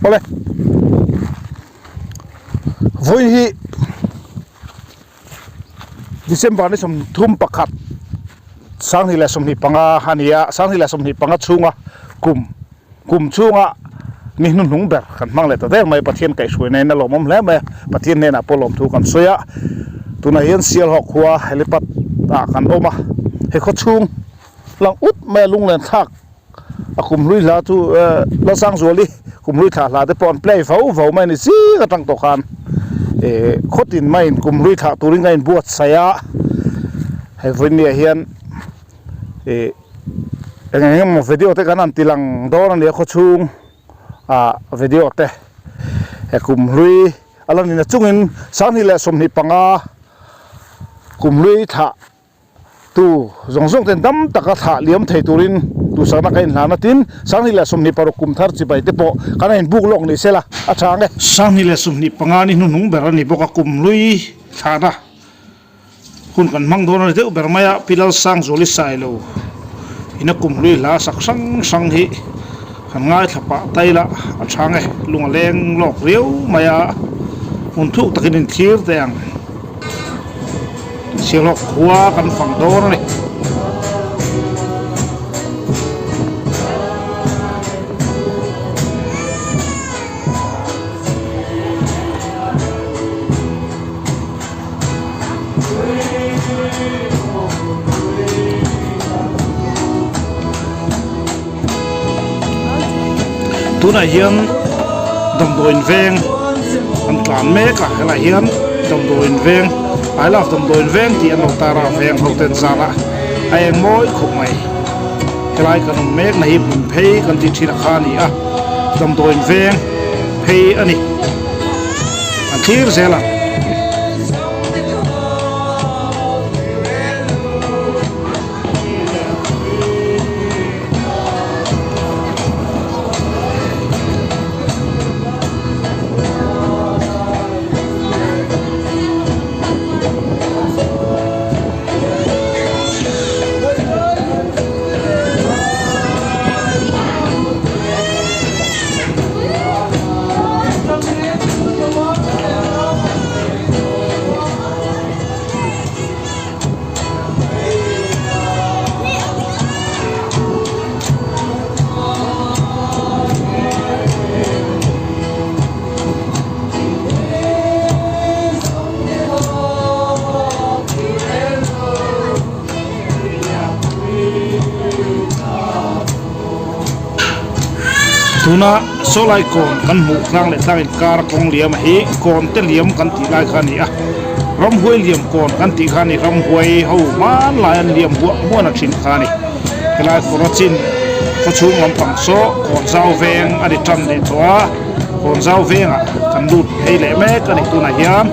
ole voi hi December ni som thum pakhat sang hi la som ni panga hania sang hi la som ni panga chunga kum chunga ni nun hung ber kan mang le ta der mai pathian kai suai nei na lomom hle mai pathian ne na polom thu kan soya tuna hian sial hok huwa helipat ta kan oma he kho chung lang ut mai lung len thak akum lui la tu la sang zoli kum lui tha la de pon play vau mai ni si ka tang to khan khotin mai kum lui tha turing ngain buat saya he vonia hian engem video te kanan tilang dor ni kho chung video te he kum lui alam ni na chungin sang hi la som ni panga kum lui tha tu zong ten dam taka tha liam thei turin tu sana kain hlana tin sang hi la som ni paro kum thar chi bai te po kana in buk lok ni sela a change sang hi la som ni panga ni nung ber ni boka kum lui thana hun kan mang don te ber maya pilal sang zoli sai lo ina kum lui la sak sang hi kan ngai thapa taila a change lunga leng lok riu maya un thu takin thir teng silok huwa kan phang dor ni tuna hian domdoin veng an tlan me ka hela hian domdoin veng I love domdoin veng ti an tara veng hoten zala ai moi khop mai helai kan mek na hi bun phei kan ti thina khani a domdoin veng phei ani an thir zela tuna solai kon kan mu tlang le tlang kar kong liam hi kon te liam kan ti lai khani a ram huai liam kon kan ti khani ram huai ho man lai an liam bu mo na thin khani kelai forachin ko chung lam pang so kon zau veng ani tram de thwa kon zau veng a kan lut hei le me kan tuna hiam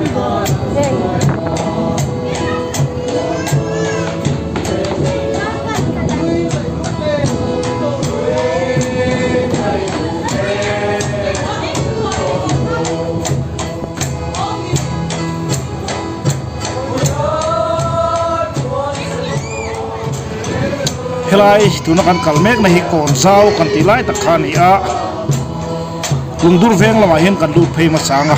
helai tuna kan kalmek na hi kon zau kan tilai ta khani a lungdur veng lama hian kan lut phei ma changa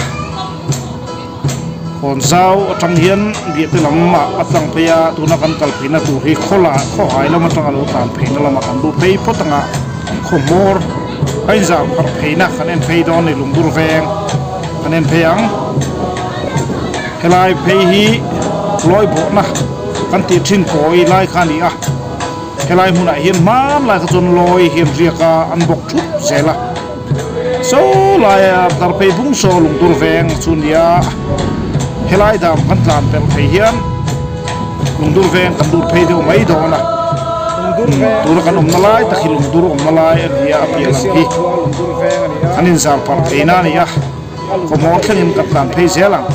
kon zau atang hian bi te lama atang pheya tuna kan kal phina tu hi khola kho hai lama tanga lo tan pheina lama kan lut phei potanga khomor ai zam par pheina kan en phei don ni lungdur veng kan en pheyang helai phei hi loi bo na kan ti thin koi lai khani a helai huna hian man lai ka chon loi hian riaka an bok thup zela so lai tar pe bung so lung tur veng chunia helai dam kan tlan pel thei hian lung dur veng kan dur phei do mai do na dur kan malai ta khilung dur malai ya apiala hi anin zam par peina ni ya ko mo thangin ka tlan phei zelang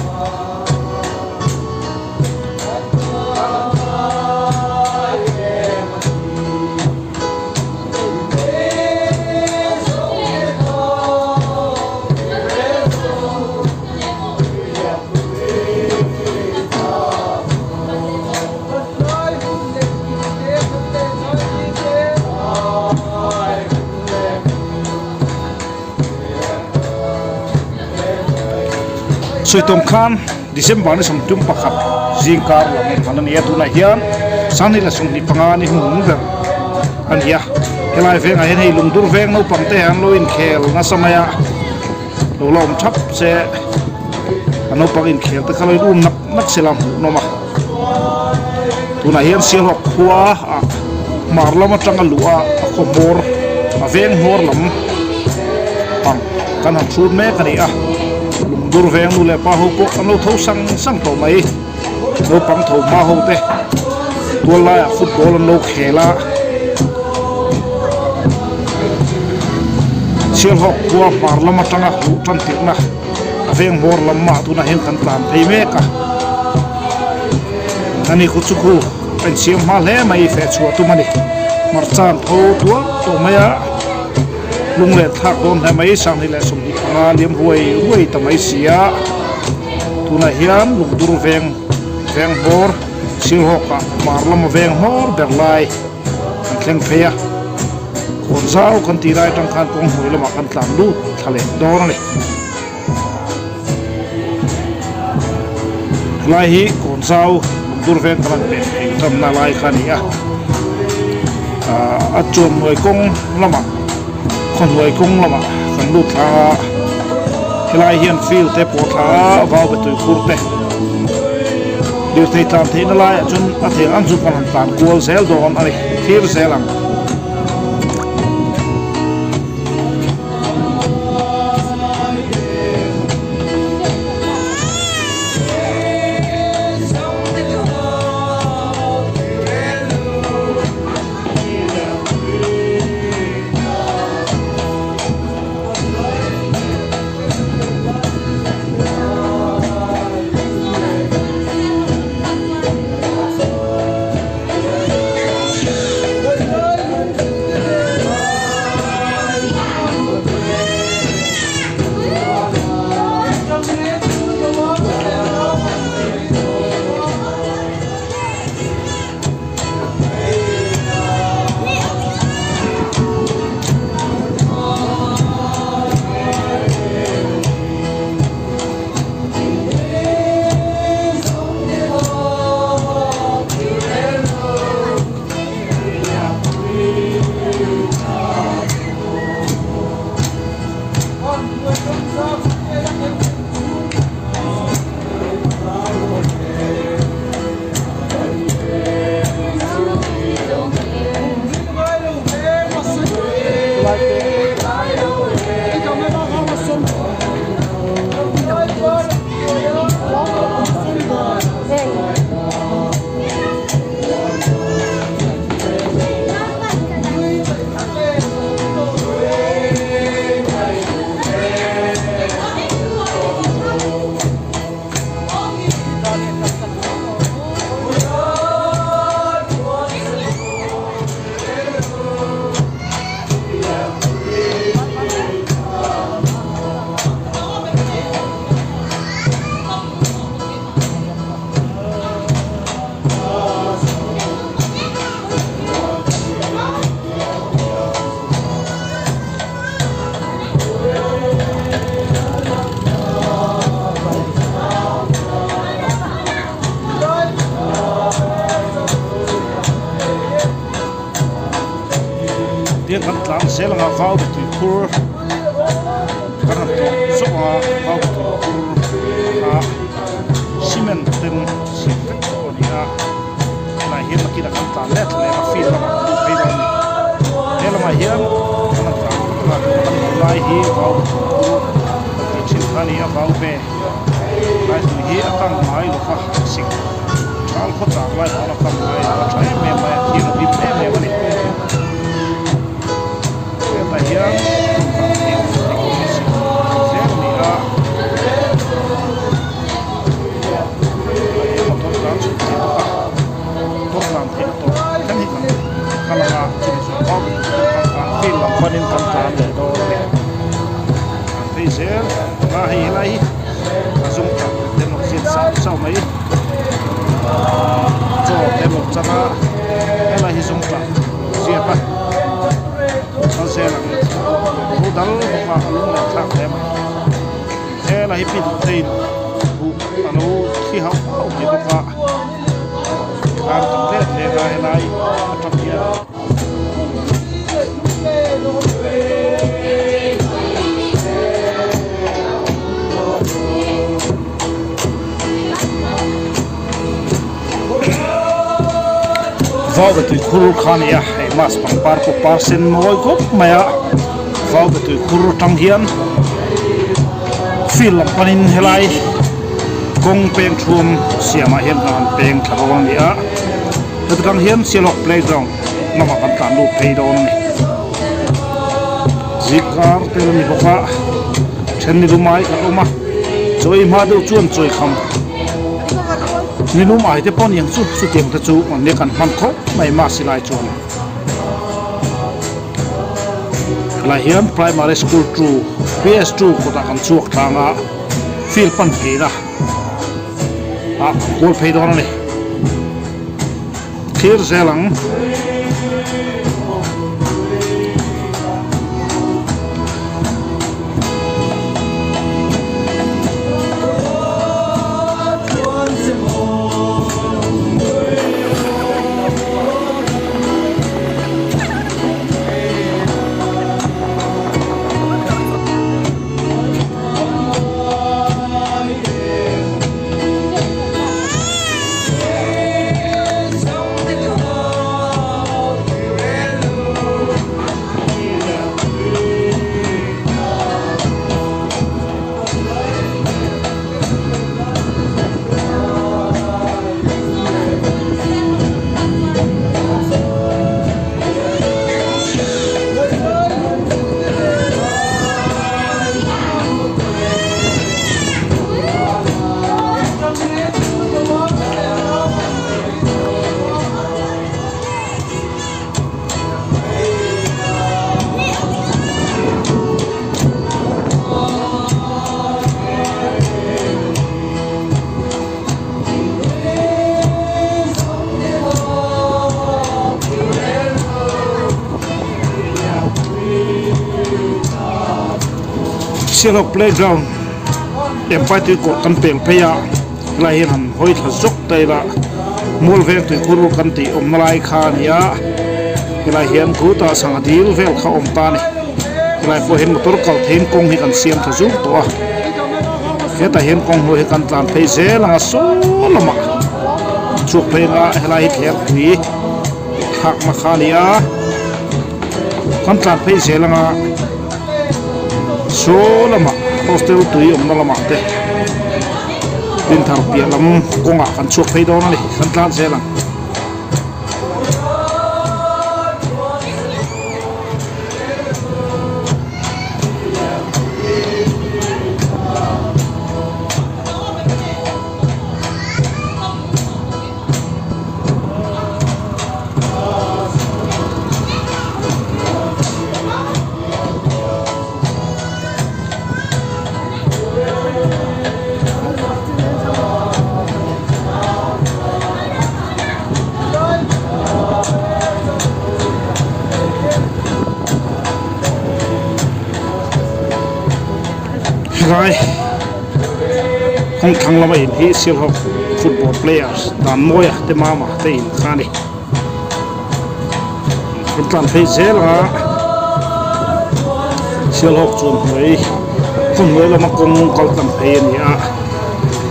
soitong khan December ni somtum pakhat jingkar lam hanan ya tuna hian sani la sum ni panga ni hung ber an ya helai veng a hen hei lungdur veng no pangte han lo in khel na samaya lo lom thap se ano pangin khel ta khaloi um nak selam no ma tuna hian sial hok khua marlama tanga lua khomor aveng hor lam pang kan han thut me kani a dur veng nu le pa ho ko ano tho sang to mai no pang tho ma ho te to la football no khela sial hok khua marlama tanga hu tan ti na aveng hor lam ma tu na hen kan plan thei me ka ani khuchuku an siam ma le mai fe chu tu mani marchan tho tua to maya lung le thak don ha mai sang ni le sum ni panga liam huai ta mai sia tuna hian lung dur veng bor sil hoka marlam veng hor berlai thleng phea kon zau kan ti rai tang khan pong hui lama kan tlan lu thale dor ni lai hi kon zau lung dur veng kan pe tam na lai khania a chon noi kong lama kon noi kong lama kan lu tha helai hian field te po tha vào be tu khur te điều thầy tam thế nó lại chun a thầy ăn chụp còn tàn cuol zel don ani thir zelang dia kan tlang sel nga vào tu khur kan to so nga vào tu khur a cement ten sitek onia na hian ma kida kan ta let le ma fil ma tu pe don ni ele ma hian kan ta la lai hi vào tu ti chin khani a vào pe lai tu hi a tang mai lo kha sik al ko ta lai ala kam mai a trai me ma hi no bi me me ni hian dal ba lung la thak em e la hi pin tein hi hau hau hi boka kan tam le the ga helai atak ya vào cái tuổi khuru khan ya mas pang par ko parsen moi ko maya vào cái tuổi khuru tang hian film panin helai kong peng thum siama hian kan peng tharong ya het kang hian silok playground nama kan tan lu pei do ni zikar tel ni boka chen ni lumai ka uma choi ma do chuan choi kham ni lumai te pon yang su tiang ta chu on ne kan man kho mai ma silai chuan la hian primary school 2 PS2 ko ta kan chuak thanga fil pan phira gol phei do ni thir zelang silok playground empai tu ko kan peng pheya la hin han hoi thla zok tai la mul vek tu khuru kan ti om nalai khan ya la hian khu ta sang dil vel kha om ta ni la ko hin motor kal thein kong hi kan siam tha zu to a he ta hin kong ho hi kan tlan phei ze la so lama chuk phei nga helai thlek thi thak ma khania kan tlan phei ze la nga số lama hostel tui om na lama te din thar pia lam konga kan chuak phei do na ni kan tlan se lang Right, không thằng làm gì thì siêu học football players đàn môi te mama te in khani chúng ta thấy dễ là siêu học chuẩn với không mới là mà cùng câu làm thấy nhỉ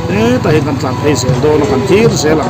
thế tại hiện làm thấy dễ đâu nó cần thiết dễ là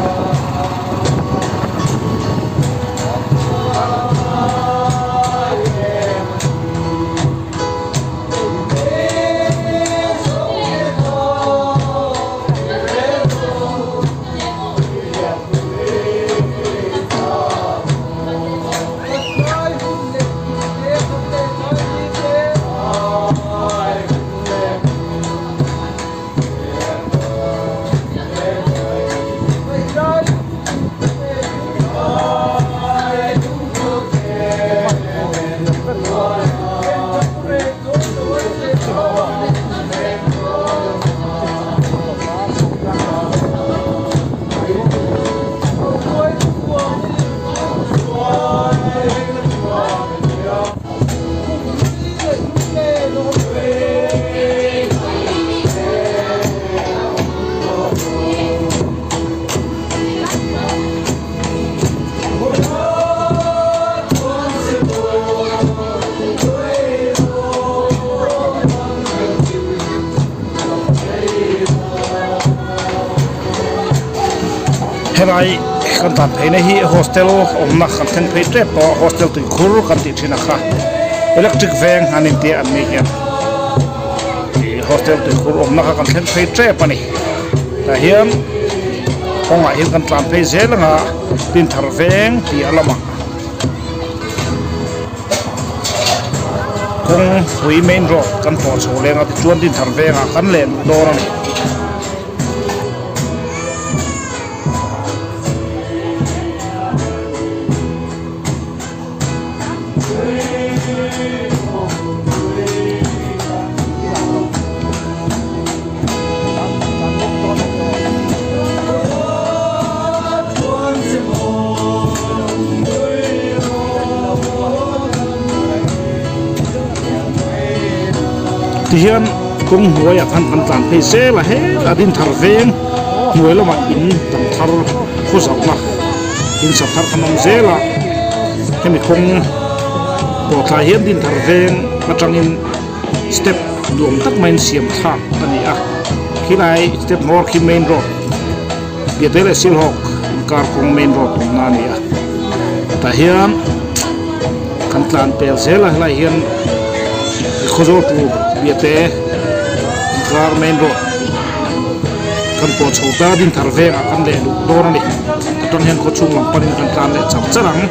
helai kan tan pheina hi hostel omna kan thlen phei tre to hostel tu khur kan ti thina kha electric van hanin te an ni hian hostel tu khur omna kan thlen phei tre pani ta hian konga hin kan tlan phei zelanga tin thar veng ti alama kong hui main road kan po cholenga chuan tin thar venga kan len dor ani hian kung huai kan kan tlan phei se la he adin thar veng nuai lama in tam thar khu zau na in sa thar kanam zela hemi kong bo tha hian din thar veng matangin step duam tak main siam thak ani a khilai step nor khi main road biatele silhok kar kong main road na ni a ta hian kan tlan pel zela la hian khozo tu biate kar main road kan po chhota din thar venga kan le lu dor ani ton hian ko chung lam panin kan tlan le chap charang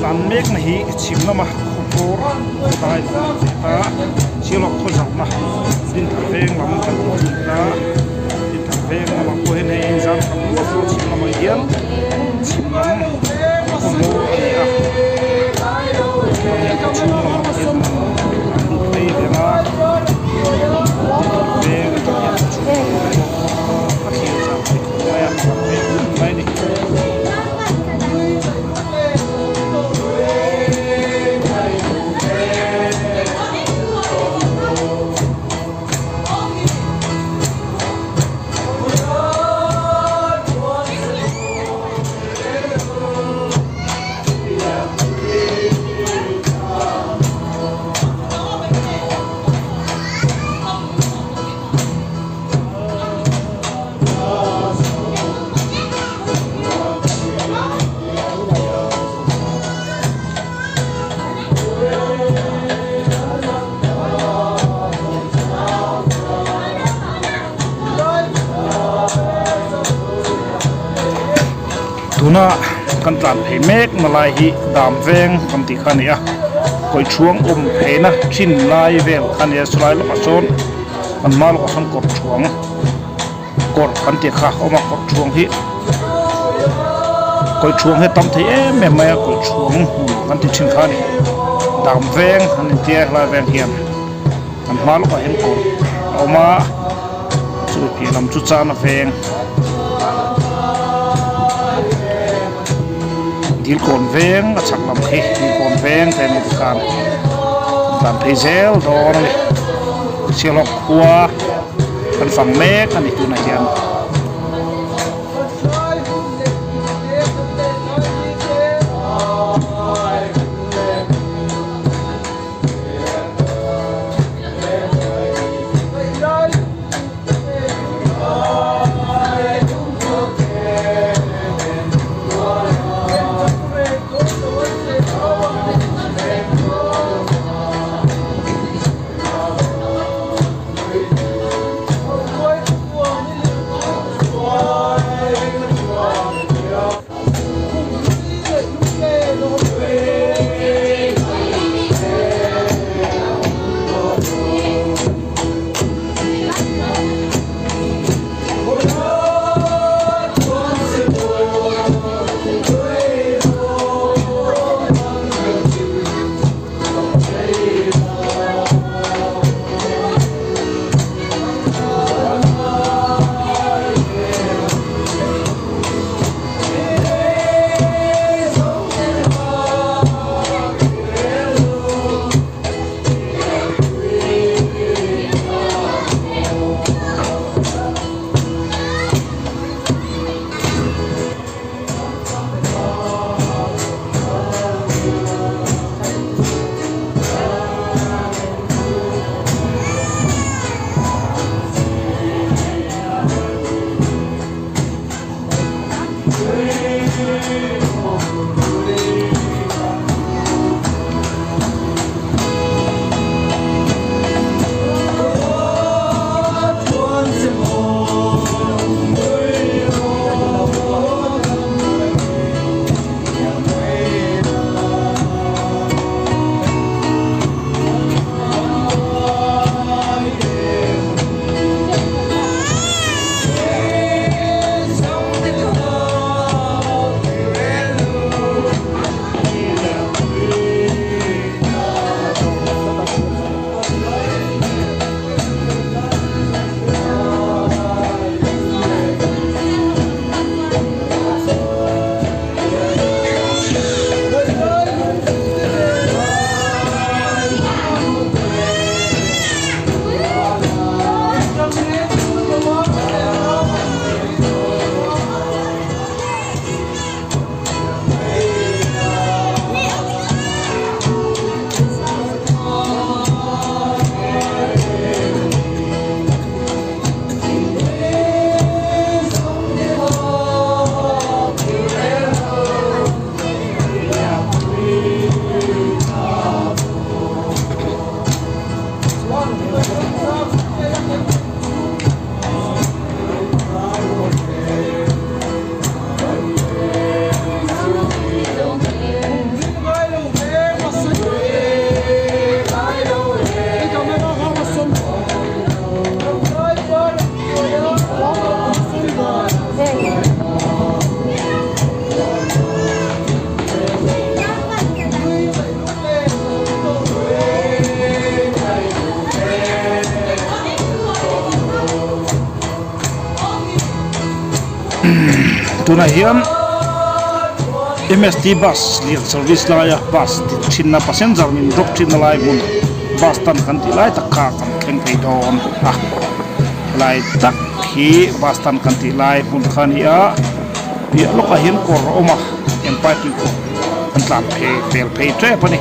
kan mek na hi chim lama khor tai ta chilok kho jak na din thar veng lam kan ta din thar veng lam ko hen hen zan kan ko chim lama hian chim lam ko mo ani a ko chim lam hian an pei de na veng ta ya chu a hi zan ko ya mai ni tuna kan tlan phei mek malai hi dam veng kam ti khania koi chuang pheina thin lai vel khania sulai lo chon an mal ko san kor chuang kor kan ti kha oma kor chuang hi koi chuang he tam thei em me mai koi chuang kan ti thin khani dam veng an ti lai veng hiam an mal ko hen kor oma chu pi lam chu cha na veng dil kon veng a chak lam khi dil kon veng te ni kan tan phei zel dor ni silok kwa kan fang mek ani tu na hian tuna hian MST bus lian service laya bus chinna passenger min drop chinna lai mun bus tan kan ti lai takka kan thleng thei don lai tak hi bus tan kan ti lai mun khania ya loka hian kor oma en parking ko kan tlan phe tre pani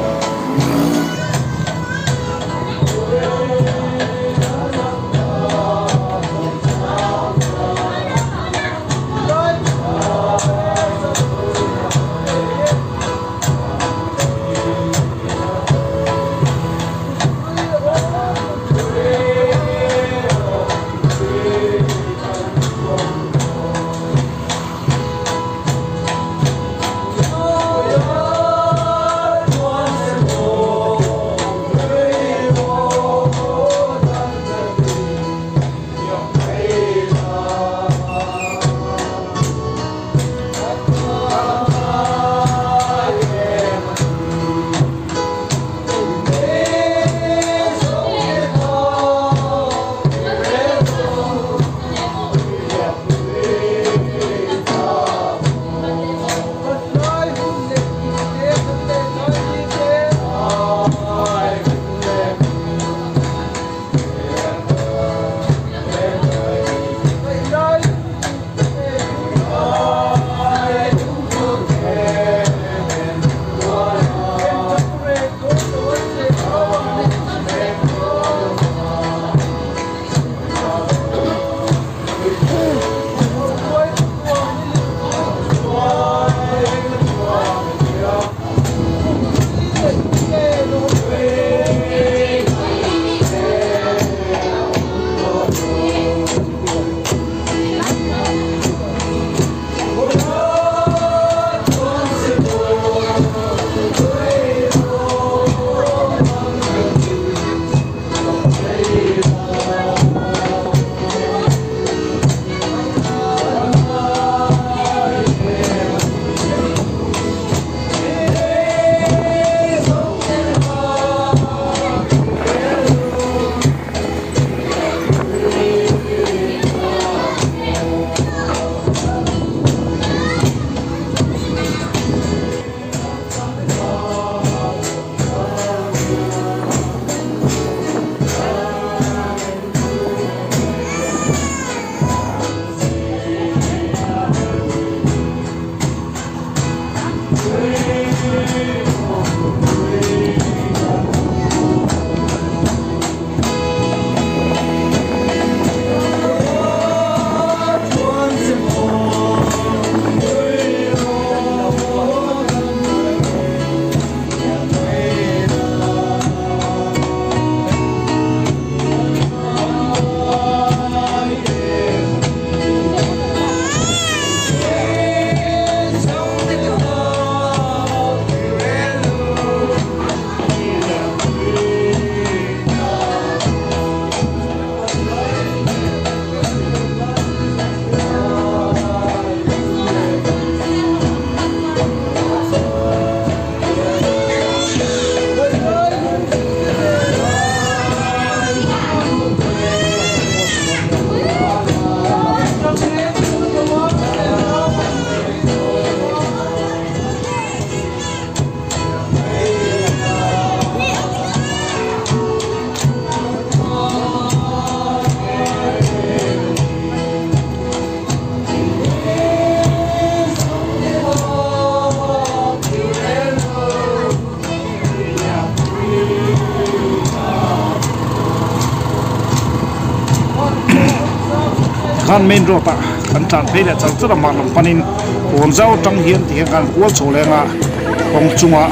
kan main road ta kan chan pe le chal chu ma lam panin pon zau tang hian ti kan kual chole nga kong chunga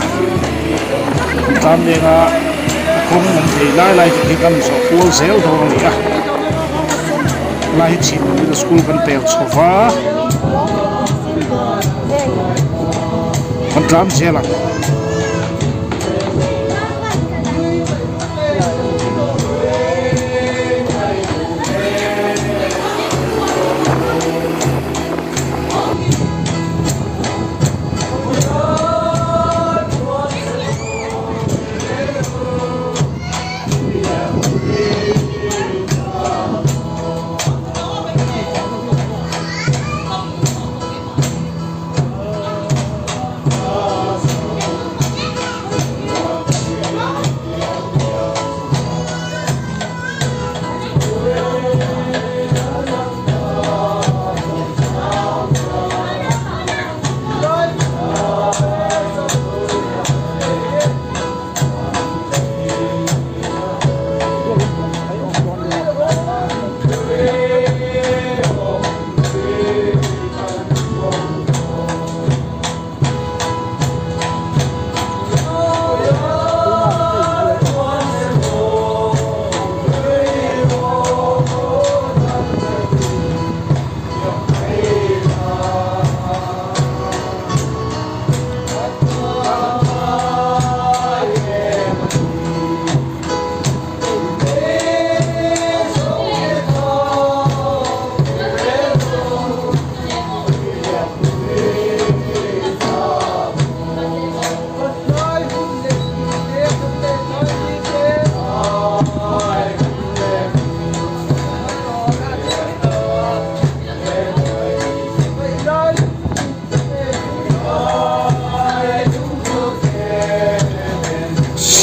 kan le nga kong man thei lai ti kan so kual zel do ni a lai chin ni school kan pe chofa kan tram jela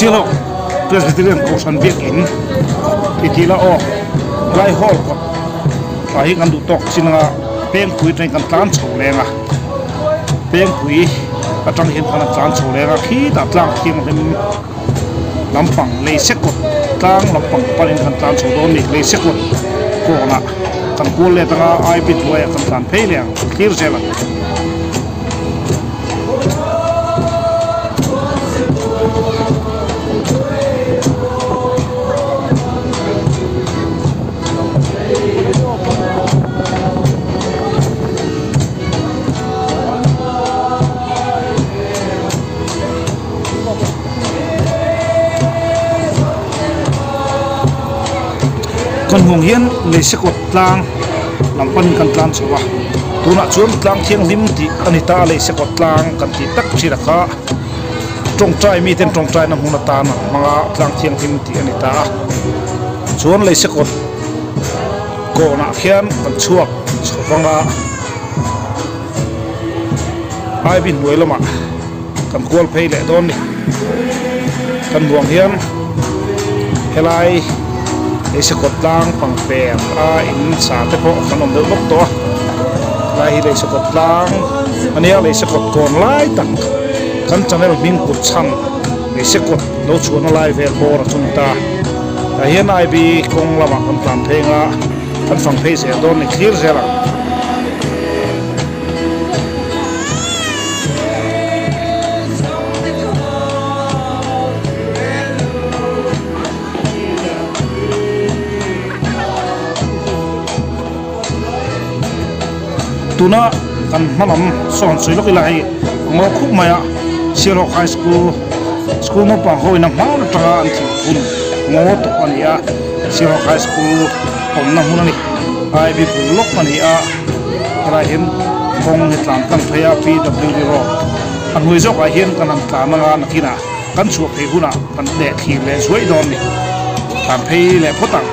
silo president ocean biak in itila o lai hall ko ai kan du tok singa peng pui train kan tlan chho lenga peng pui atang hin kan tlan chho lenga khi ta tlang kim him lampang le sekot tlang lampang parin kan tlan chho don ni le sekot ko na kan kul le tanga ai bit loya kan tlan phei le clear jela con hùng hiến lấy sức quật lang làm pan kan tlan chawa tuna chuan tlang thiang lim ti anita lấy sức quật lang kan ti tak chi rakha trong trai mi ten trong trai na huna ta na manga tlang thiang lim ti anita chuan lấy sức quật ko na khian kan chuak chawanga ai bin nuai lama kan kual phei le don ni kan hùng hiến helai lấy sức quật lang bằng bèn in sa te po kan om de lok to lai lấy sức quật lang ania lấy sức quật kon lai tang kan channel min kut cham lấy sức quật lo chuan lai vel bo ra chung ta ta hian ai bi kong lama kan plan phenga kan phang phei se don ni clear zela tuna kan manam son sui lok ilai ngo khup maya siro high school mo pa hoi na mau tanga an thi hun ngo to ania siro high school om na hunani ai bi pul lok ania ra hem kong hitlan kan phaya pwd ro an hui jok a hian kan an tla na nakina kan chu phei huna kan de thi le zoi don ni kan phei le photang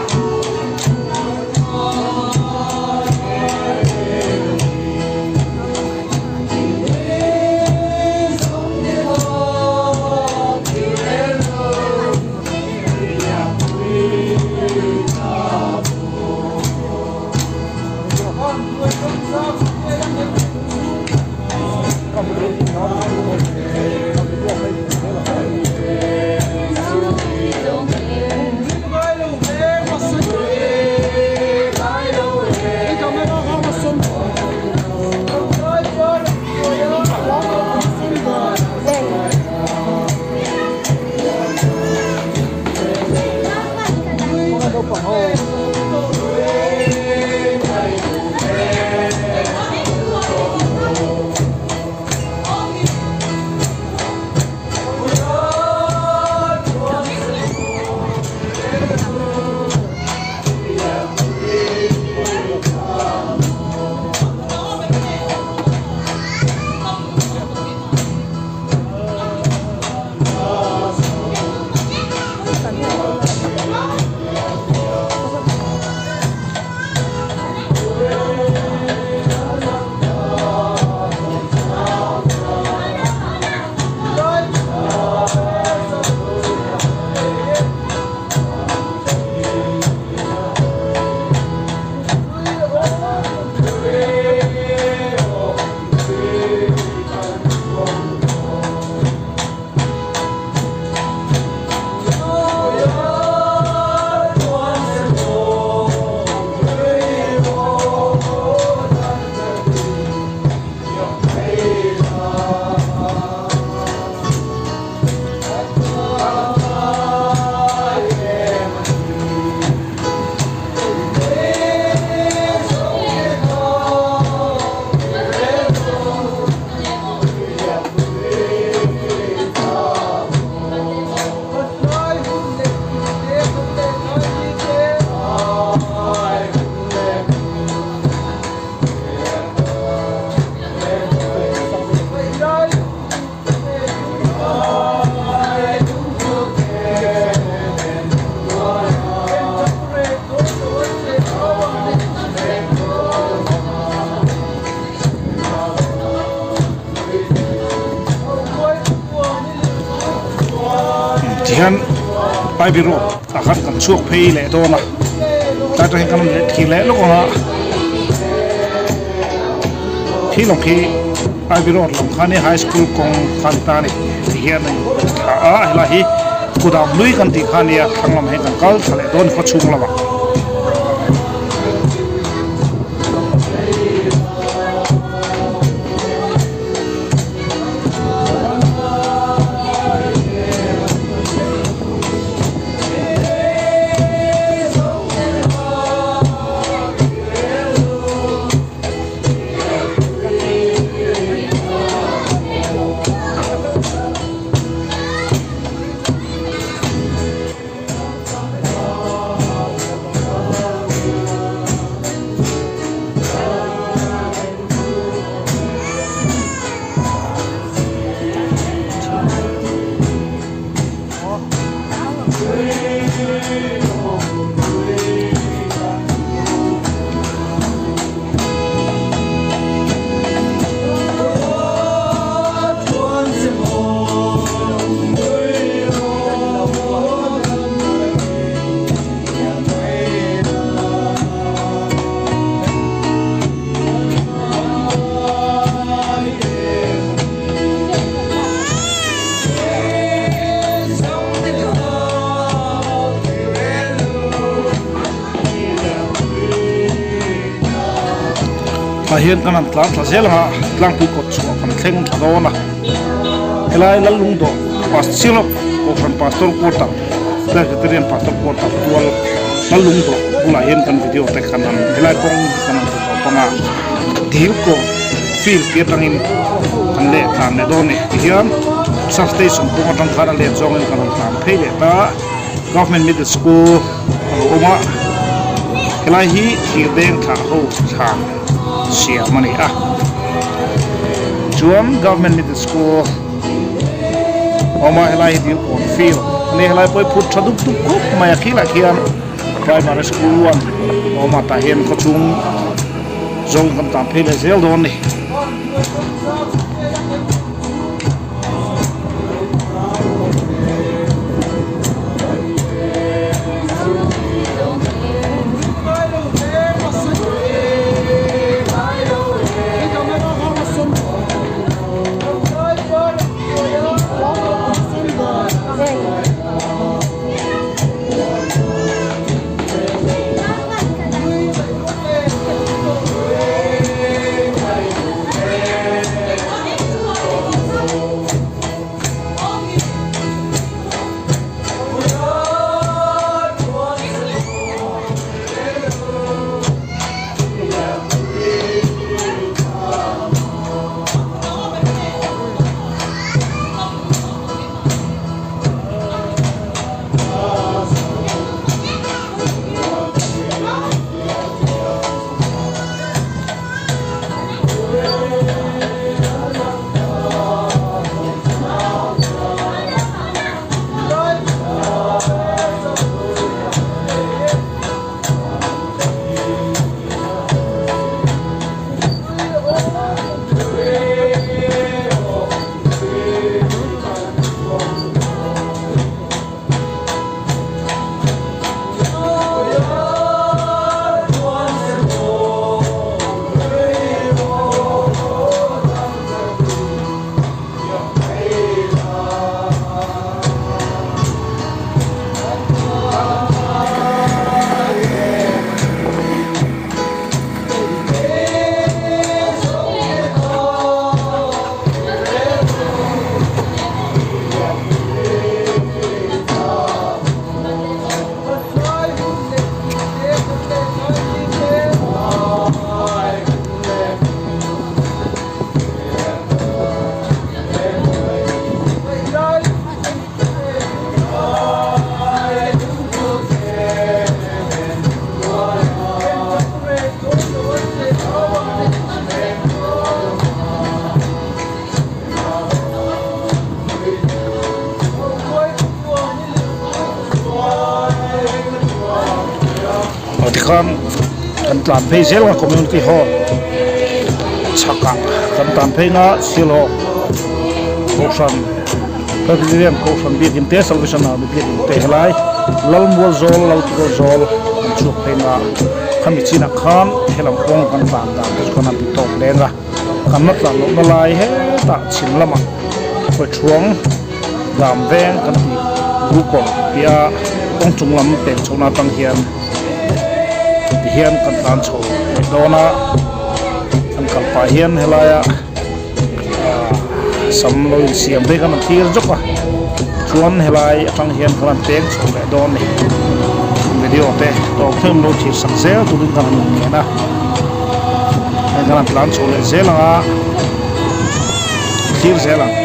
thian pai biro akan kan chuak phei le do na ta to kan le thi le lo ha thi long khi pai biro long khani high school kong khan ta ni thian nei a la hi kudam lui kan ti khania thanglam he kan kal thale don ko chung lawa hian kan tlang tla zel ha tlang pu ko chu kan thleng thado na helai la lung do pas silo ko kan pastor ko ta secretarian pastor ko ta tual la lung do bula hian kan video te kan an helai kong kan to panga dil ko feel ke tangin kan le than ne do ne hian substation ko tang khara le jong kan tlang phei le ta government middle school oma helai hi deng tha ho tha sia mani chuan government middle school oma helai dil kon feel ne helai poi phut thaduk tuk ko maya khila khian primary school one oma ta hian ko chung zong kan tam phele zel don ni kan tlan phei zel nga community hall chaka kan tlan phei nga silo option Pavilion ko from bikin te salvation na bikin te helai lalmol zol laltol zol chu penga khami china khan helam kong kan tan da ko na bitok lenga kan mat la no lai he ta chin lama ko chuang lam veng kan ti gu ko pia kong chung lam teng chona tang hian ti hian kan tan cho dona kan kal pa hian helaya sam lo siam ve kan thir jopa chuan helai atang hian kan teng chho le don ni video te to film lo chi sak zel tu din kan ni na kan plan chho le zelanga thir zelang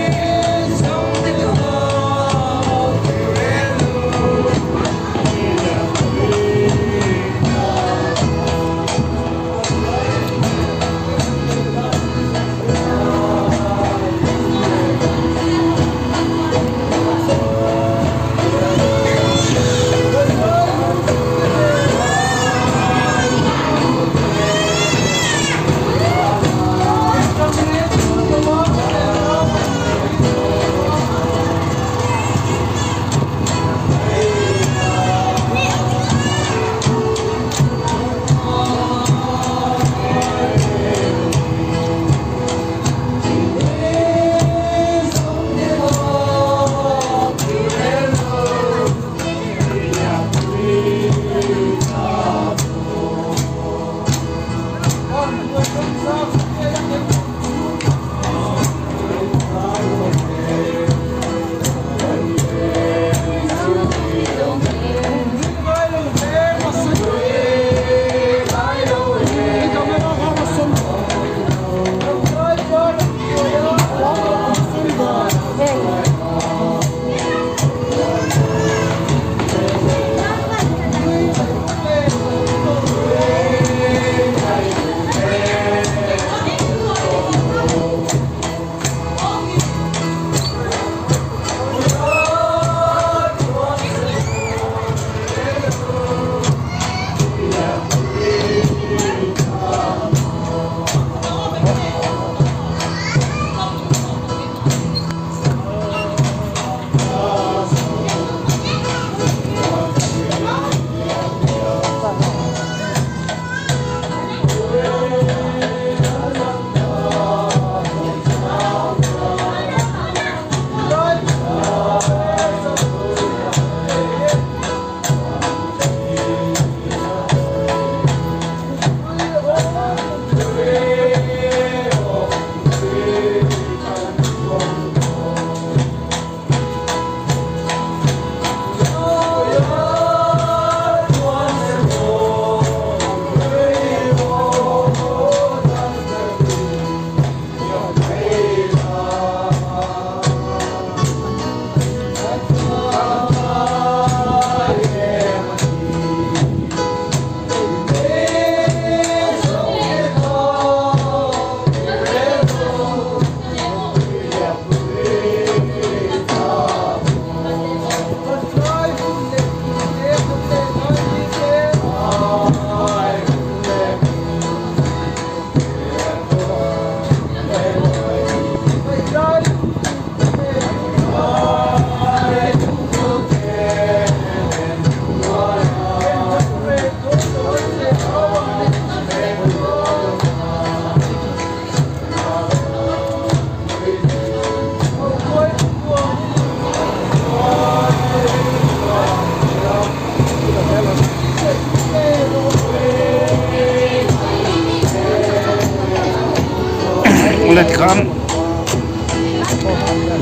ulet kan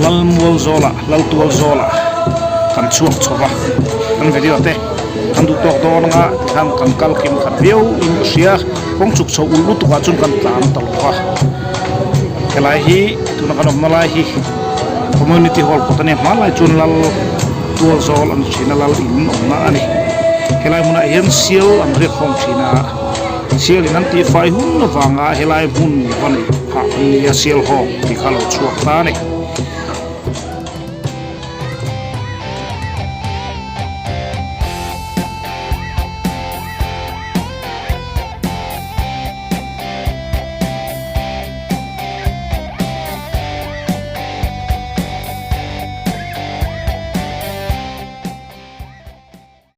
lalmol zola laltual zola kan chuak chowa kan video te kan du tok don nga kan kal kim khat view in sia kong chuk cho ulu tu chun kan tan talwa kelai hi tuna kan malai hi community hall ko tane malai chun lal tual zol an china lal in na ani kelai muna yen sil an re khom china sil in an ti fai hun na wanga helai hun van ha ni sil ho ti khalo chuak ta ni